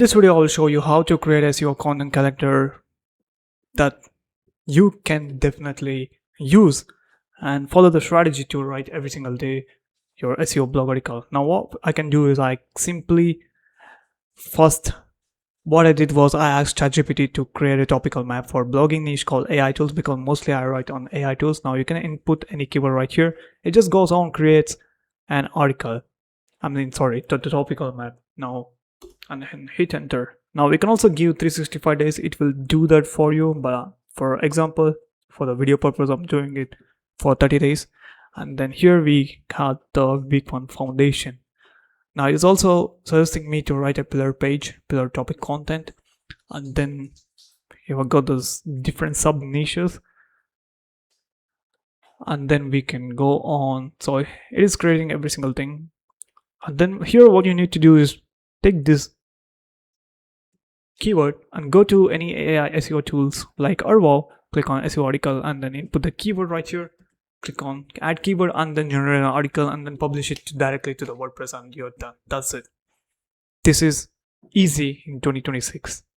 This video I will show you how to create SEO content collector that you can definitely use and follow the strategy to write every single day your SEO blog article. Now what I can do is I simply first what I did was I asked ChatGPT to create a topical map for blogging niche called AI tools, because mostly I write on AI tools. Now you can input any keyword right here. It just goes on, creates an article. The topical map. Now, and then hit enter. Now we can also give 365 days. It will do that for you. But for example, for the video purpose, I'm doing it for 30 days. And then here we have the week 1 foundation. Now it's also suggesting me to write a pillar page, pillar topic content, and then you've got those different sub niches, and then we can go on. So it is creating every single thing. And then here what you need to do is take this keyword and go to any AI SEO tools like Arvo, click on SEO article, and then input the keyword right here, click on add keyword, and then generate an article, and then publish it directly to the WordPress, and you're done. That's it. This is easy in 2026.